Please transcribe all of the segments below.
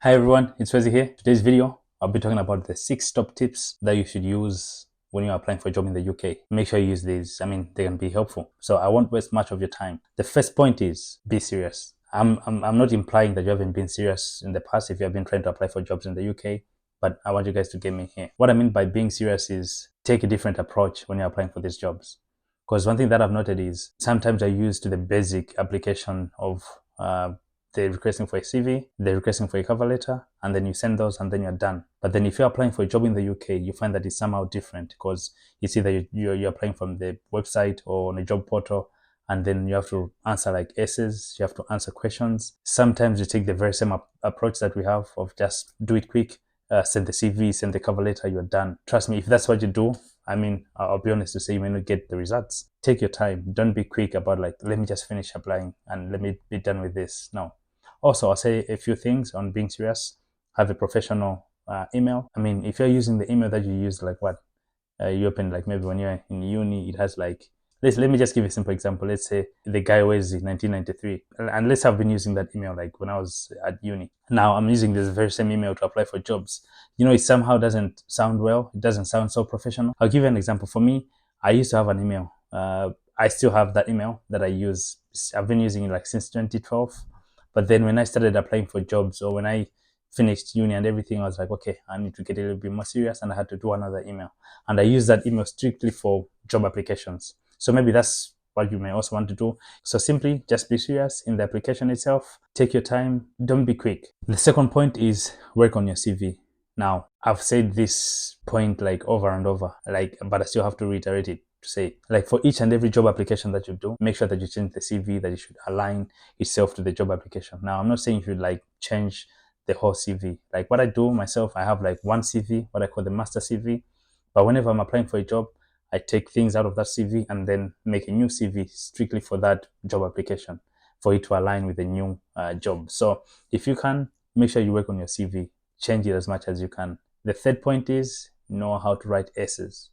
Hi everyone, it's Wezi here. Today's video, I'll be talking about the 6 top tips that you should use when you're applying for a job in the UK. Make sure you use these. They can be helpful. So I won't waste much of your time. The first point is be serious. I'm not implying that you haven't been serious in the past if you have been trying to apply for jobs in the UK, but I want you guys to get me here. What I mean by being serious is take a different approach when you're applying for these jobs. Because one thing that I've noted is sometimes I use to the basic application of they're requesting for a CV, they're requesting for a cover letter, and then you send those and then you're done. But then if you're applying for a job in the UK, you find that it's somehow different because it's either you're applying from the website or on a job portal, and then you have to answer like essays, you have to answer questions. Sometimes you take the very same approach that we have of just do it quick, send the CV, send the cover letter, you're done. Trust me, if that's what you do, I'll be honest to say you may not get the results. Take your time. Don't be quick about like, let me just finish applying and let me be done with this. No. Also, I'll say a few things on being serious. Have a professional email. If you're using the email that you use, like what you open, like maybe when you're in uni, it has like, let me just give you a simple example. Let's say the guy was in 1993, and let's have been using that email like when I was at uni. Now I'm using this very same email to apply for jobs. It somehow doesn't sound well. It doesn't sound so professional. I'll give you an example. For me, I used to have an email. I still have that email that I use. I've been using it like since 2012. But then when I started applying for jobs, or when I finished uni and everything, I was like, okay, I need to get a little bit more serious, and I had to do another email. And I use that email strictly for job applications. So maybe that's what you may also want to do. So simply just be serious in the application itself. Take your time. Don't be quick. The second point is work on your CV. Now, I've said this point like over and over, but I still have to reiterate it to say, like, for each and every job application that you do, make sure that you change the CV, that it should align itself to the job application. Now, I'm not saying you should like change the whole CV. Like what I do myself, I have like one CV, what I call the master CV. But whenever I'm applying for a job, I take things out of that CV and then make a new CV strictly for that job application for it to align with the new job. So if you can, make sure you work on your CV, change it as much as you can. The third point is know how to write essays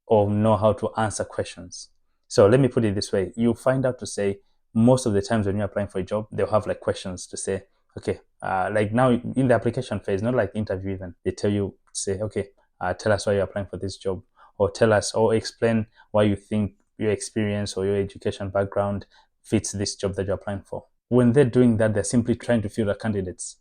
or know how to answer questions. So let me put it this way. You'll find out to say most of the times when you're applying for a job, they'll have like questions to say, okay, like now in the application phase, not like interview even, they tell you, say, okay, tell us why you're applying for this job, or tell us or explain why you think your experience or your education background fits this job that you're applying for. When they're doing that, they're simply trying to filter candidates.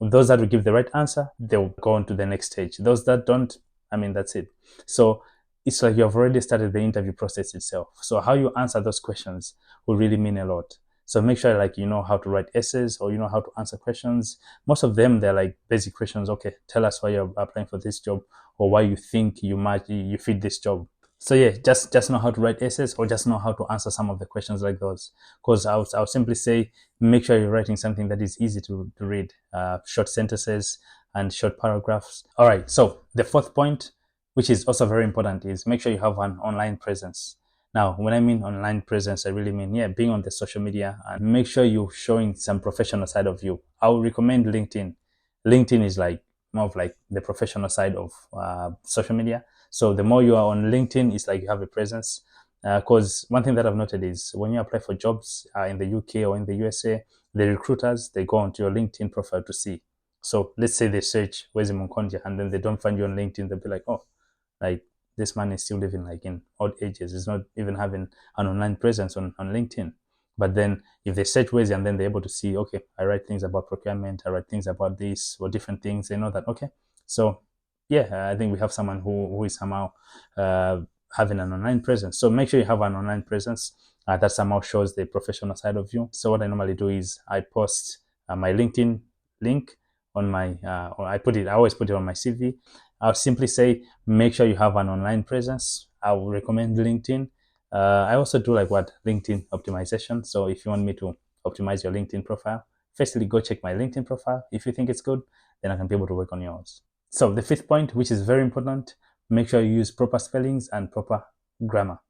Those that will give the right answer, they'll go on to the next stage. Those that don't, that's it. So it's like you've already started the interview process itself. So how you answer those questions will really mean a lot. So make sure like you know how to write essays or you know how to answer questions. Most of them, they're like basic questions. Okay, tell us why you're applying for this job or why you think you fit this job. So yeah, just know how to write essays or just know how to answer some of the questions like those. Because I'll simply say, make sure you're writing something that is easy to read, short sentences and short paragraphs. All right, so the fourth point, which is also very important, is make sure you have an online presence. Now, when I mean online presence, I really mean, yeah, being on the social media, and make sure you're showing some professional side of you. I would recommend LinkedIn. LinkedIn is like more of like the professional side of social media. So the more you are on LinkedIn, it's like you have a presence. Because one thing that I've noted is when you apply for jobs in the UK or in the USA, the recruiters, they go onto your LinkedIn profile to see. So let's say they search Wezi Munkondia and then they don't find you on LinkedIn, they'll be like, oh, like this man is still living like in old ages. He's not even having an online presence on LinkedIn. But then if they search Wezi and then they're able to see, okay, I write things about procurement, I write things about this or different things, they know that, okay. So yeah, I think we have someone who is somehow having an online presence. So make sure you have an online presence that somehow shows the professional side of you. So what I normally do is I post my LinkedIn link on my, or I always put it on my CV. I'll simply say, make sure you have an online presence. I will recommend LinkedIn. I also do like LinkedIn optimization. So if you want me to optimize your LinkedIn profile, firstly, go check my LinkedIn profile. If you think it's good, then I can be able to work on yours. So the fifth point, which is very important, make sure you use proper spellings and proper grammar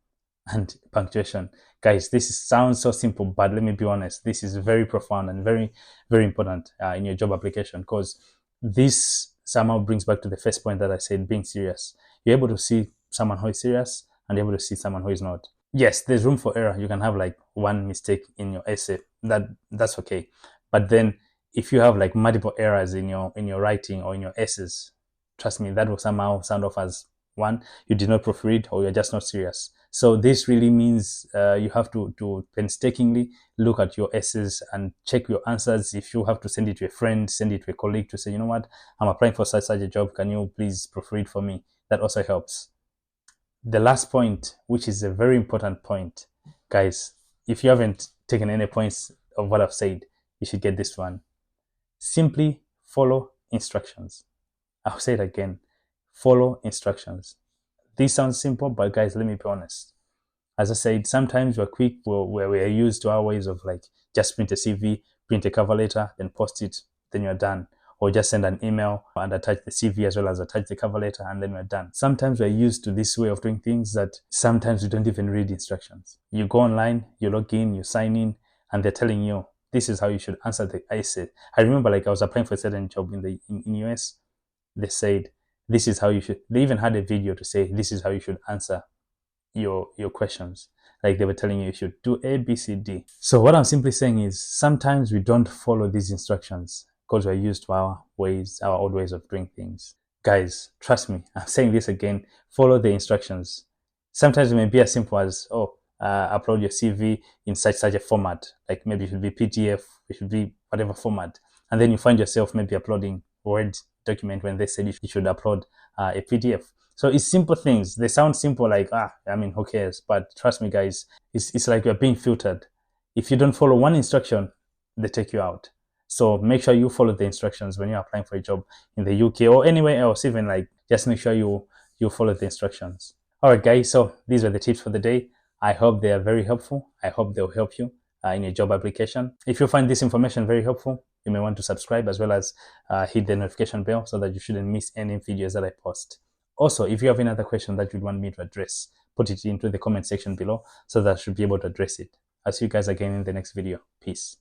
and punctuation. Guys, this sounds so simple, but let me be honest, this is very profound and very, very important in your job application, because this somehow brings back to the first point that I said, being serious. You're able to see someone who is serious and you're able to see someone who is not. Yes, there's room for error. You can have like one mistake in your essay. That's okay. But then if you have like multiple errors in your writing or in your essays, trust me, that will somehow sound off as one, you did not proofread, or you're just not serious. So this really means you have to painstakingly look at your essays and check your answers. If you have to send it to a friend, send it to a colleague to say, you know what, I'm applying for such a job, can you please proofread for me? That also helps. The last point, which is a very important point, guys, if you haven't taken any points of what I've said, you should get this one. Simply follow instructions. I'll say it again. Follow instructions. This sounds simple, but guys, let me be honest. As I said, sometimes we're quick, we're used to our ways of like just print a CV, print a cover letter, then post it, then you're done. Or just send an email and attach the CV as well as attach the cover letter, and then we're done. Sometimes we're used to this way of doing things that sometimes we don't even read instructions. You go online, you log in, you sign in, and they're telling you, this is how you should answer the essay. I remember like I was applying for a certain job in US. They said, this is how you should, they even had a video to say, this is how you should answer your questions. Like they were telling you should do A, B, C, D. So what I'm simply saying is sometimes we don't follow these instructions because we're used to our old ways of doing things. Guys, trust me, I'm saying this again, follow the instructions. Sometimes it may be as simple as, upload your CV in such a format. Like maybe it should be PDF, it should be whatever format. And then you find yourself maybe uploading Word document when they said you should upload a PDF. So it's simple things. They sound simple, like, who cares? But trust me, guys, it's like you're being filtered. If you don't follow one instruction, they take you out. So make sure you follow the instructions when you're applying for a job in the UK or anywhere else. Even like, just make sure you follow the instructions. All right, guys. So these were the tips for the day. I hope they are very helpful. I hope they'll help you in your job application. If you find this information very helpful, you may want to subscribe as well as hit the notification bell so that you shouldn't miss any videos that I post. Also, if you have any other question that you'd want me to address, put it into the comment section below so that I should be able to address it. I'll see you guys again in the next video. Peace.